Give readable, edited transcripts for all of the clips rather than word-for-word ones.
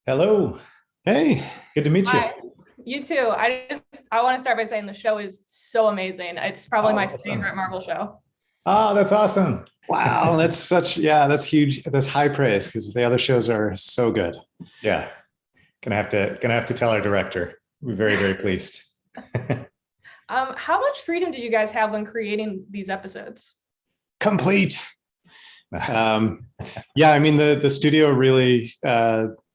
Hello. Hey, good to meet you. Hi, you too. I want to start by saying the show is so amazing. It's probably Oh, my awesome. favorite Marvel show. Oh, that's awesome. Wow, that's huge. That's high praise because the other shows are so good. Yeah, gonna have to tell our director. We're very, very pleased. How much freedom did you guys have when creating these episodes? Complete. Um, yeah, I mean the studio really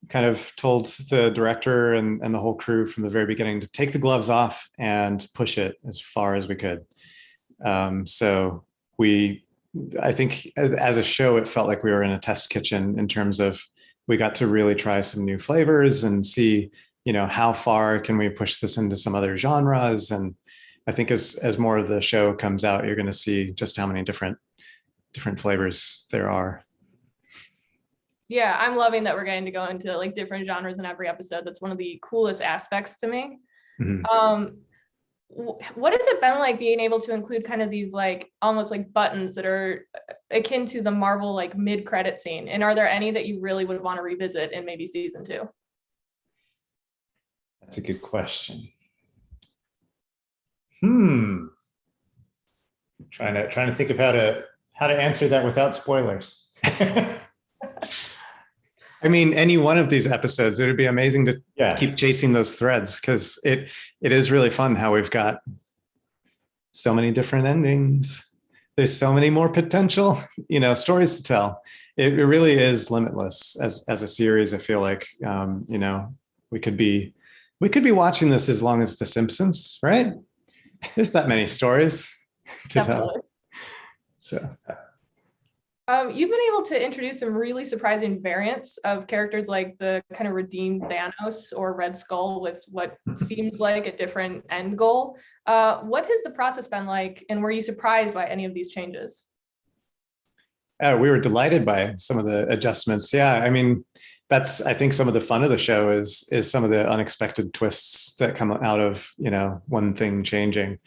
kind of told the director and the whole crew from the very beginning to take the gloves off and push it as far as we could. So we, I think as a show, it felt like we were in a test kitchen in terms of we got to really try some new flavors and see, how far can we push this into some other genres. And I think as more of the show comes out, you're going to see just how many different flavors there are. Yeah, I'm loving that we're getting to go into like different genres in every episode. That's one of the coolest aspects to me. Mhm. Um, what has it been like being able to include kind of these like almost like buttons that are akin to the Marvel like mid-credit scene? And are there any that you really would want to revisit in maybe season two? That's a good question. Hmm. Trying to think of how to answer that without spoilers. I mean, any one of these episodes, it would be amazing to keep chasing those threads because it is really fun how we've got so many different endings. There's so many more potential, stories to tell. It really is limitless as a series. I feel like, we could be we could be watching this as long as The Simpsons, right? There's that many stories to tell. Definitely. So You've been able to introduce some really surprising variants of characters like the kind of redeemed Thanos or Red Skull with what seems like a different end goal. What has the process been like, and were you surprised by any of these changes? we were delighted by some of the adjustments. Yeah, I mean, that's I think some of the fun of the show is some of the unexpected twists that come out of one thing changing.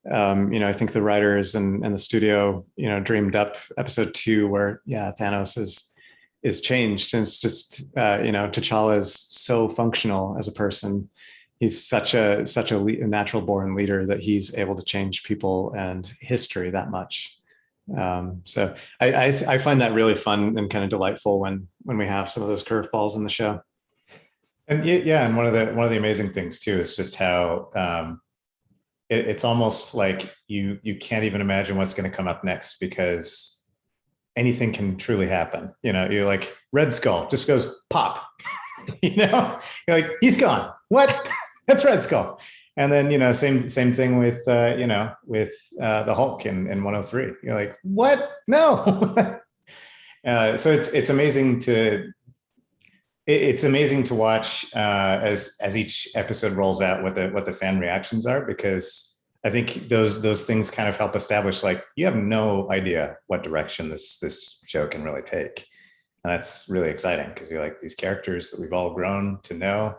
I think the writers and the studio, dreamed up episode 2 where Thanos is changed, and it's just T'Challa is so functional as a person. He's such a natural born leader that he's able to change people and history that much. So I find that really fun and kind of delightful when we have some of those curveballs in the show. And yeah, and one of the amazing things too is just how it's almost like you can't even imagine what's going to come up next because anything can truly happen. You're like Red Skull just goes pop. You're like he's gone. What? That's Red Skull. And then same thing with the Hulk in 103. You're like what? No. So it's amazing to watch as each episode rolls out what the fan reactions are, because I think those things kind of help establish like you have no idea what direction this show can really take, and that's really exciting because you're like these characters that we've all grown to know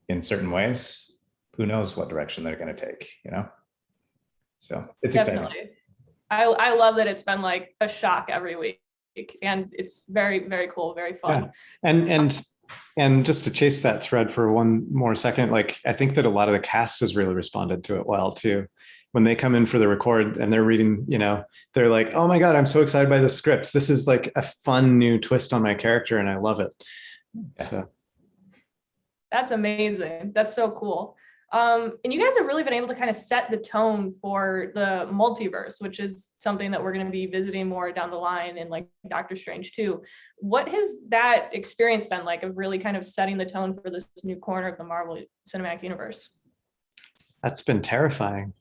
in certain ways. Who knows what direction they're going to take? So it's exciting. Definitely. I love that it's been like a shock every week, and it's very, very cool, very fun. Yeah. And just to chase that thread for one more second, like I think that a lot of the cast has really responded to it well too. When they come in for the record and they're reading, they're like, "Oh my God, I'm so excited by the script. This is like a fun new twist on my character, and I love it." Yeah. So That's amazing. That's so cool. And you guys have really been able to kind of set the tone for the multiverse, which is something that we're going to be visiting more down the line in like Doctor Strange too. What has that experience been like of really kind of setting the tone for this new corner of the Marvel Cinematic Universe? that's been terrifying.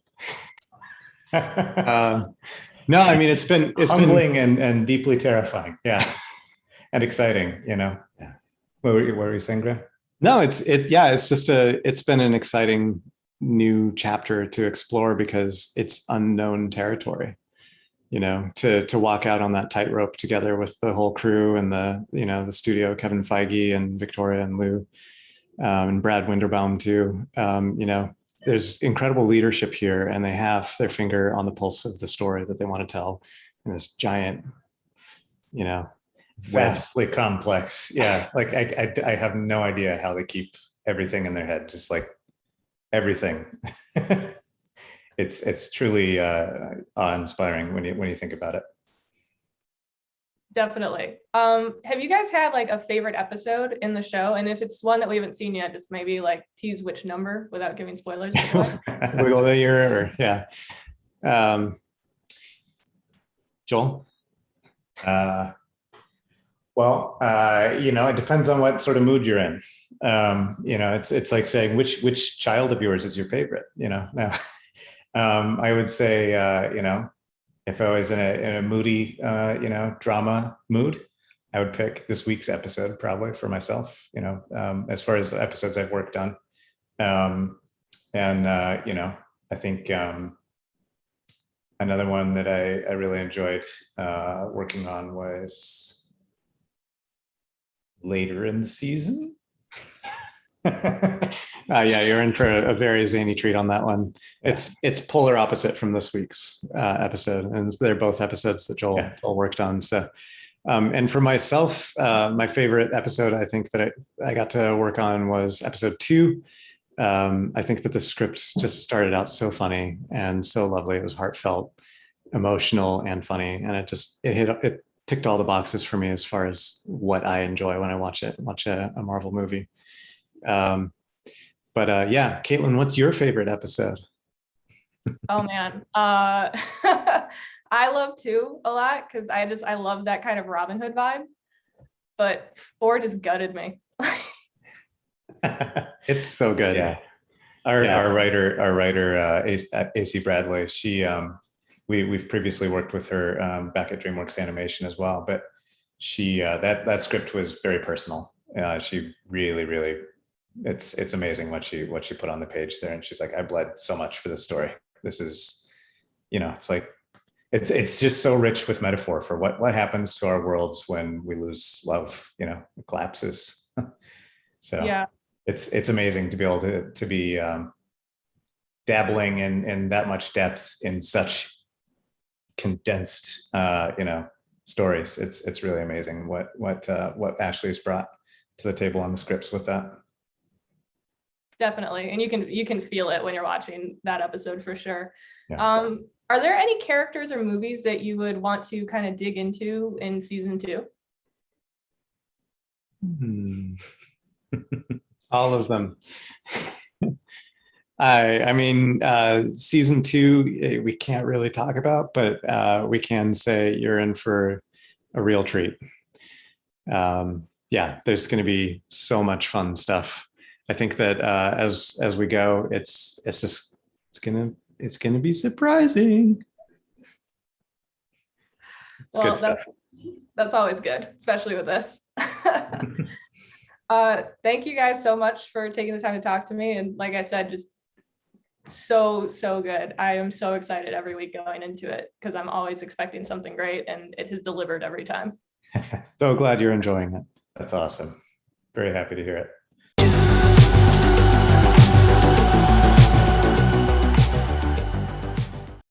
No, I mean it's Humbling been and deeply terrifying. Yeah, and exciting. Yeah. What were you saying, Graham? No, it's been an exciting new chapter to explore because it's unknown territory. To walk out on that tightrope together with the whole crew and the studio, Kevin Feige and Victoria and Lou, and Brad Winderbaum too. There's incredible leadership here, and they have their finger on the pulse of the story that they want to tell in this giant, vastly complex. Yeah, like I have no idea how they keep everything in their head, just like everything. It's truly awe-inspiring when you think about it. Definitely. Have you guys had like a favorite episode in the show? And if it's one that we haven't seen yet, just maybe like tease which number without giving spoilers. Wiggle the year, or yeah. Joel? Well, it depends on what sort of mood you're in. It's like saying which child of yours is your favorite. No, I would say, if I was in a moody, drama mood, I would pick this week's episode probably for myself. As far as episodes I've worked on, I think another one that I really enjoyed working on was later in the season. Yeah, you're in for a very zany treat on that one. Yeah. It's polar opposite from this week's episode, and they're both episodes that Joel worked on. So, and for myself, my favorite episode I think that I got to work on was episode 2. I think that the script just started out so funny and so lovely. It was heartfelt, emotional, and funny, and it ticked all the boxes for me as far as what I enjoy when I watch a Marvel movie. Yeah, Caitlin, what's your favorite episode? Oh man, I love 2 a lot because I love that kind of Robin Hood vibe. But 4 just gutted me. It's so good. Yeah, our writer AC Bradley. She we've previously worked with her back at DreamWorks Animation as well. But she that script was very personal. She really. It's amazing what she put on the page there, and she's like, I bled so much for this story. This is, it's like it's just so rich with metaphor for what happens to our worlds when we lose love. It collapses. So yeah, it's amazing to be able to be dabbling in that much depth in such condensed stories. It's really amazing what Ashley's brought to the table on the scripts with that. Definitely. And you can feel it when you're watching that episode for sure. Yeah. Are there any characters or movies that you would want to kind of dig into in season 2? All of them. I mean, season 2, we can't really talk about, but we can say you're in for a real treat. Yeah, there's going to be so much fun stuff. I think that as we go, it's gonna be surprising. It's good stuff. That's always good, especially with this. Thank you guys so much for taking the time to talk to me. And like I said, just so good. I am so excited every week going into it because I'm always expecting something great, and it has delivered every time. So glad you're enjoying it. That's awesome. Very happy to hear it.